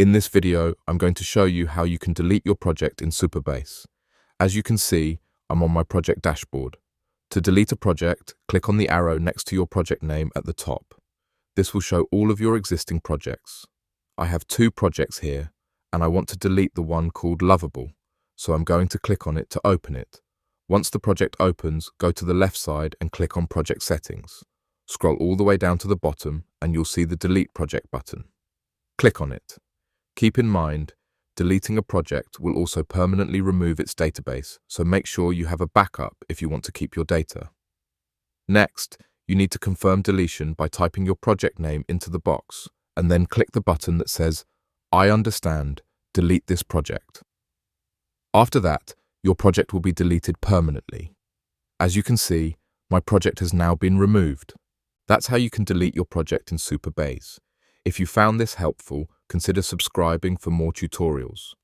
In this video, I'm going to show you how you can delete your project in Supabase. As you can see, I'm on my project dashboard. To delete a project, click on the arrow next to your project name at the top. This will show all of your existing projects. I have 2 projects here, and I want to delete the one called Lovable, so I'm going to click on it to open it. Once the project opens, go to the left side and click on Project Settings. Scroll all the way down to the bottom and you'll see the Delete Project button. Click on it. Keep in mind, deleting a project will also permanently remove its database, so make sure you have a backup if you want to keep your data. Next, you need to confirm deletion by typing your project name into the box and then click the button that says, "I understand, delete this project." After that, your project will be deleted permanently. As you can see, my project has now been removed. That's how you can delete your project in Supabase. If you found this helpful, consider subscribing for more tutorials.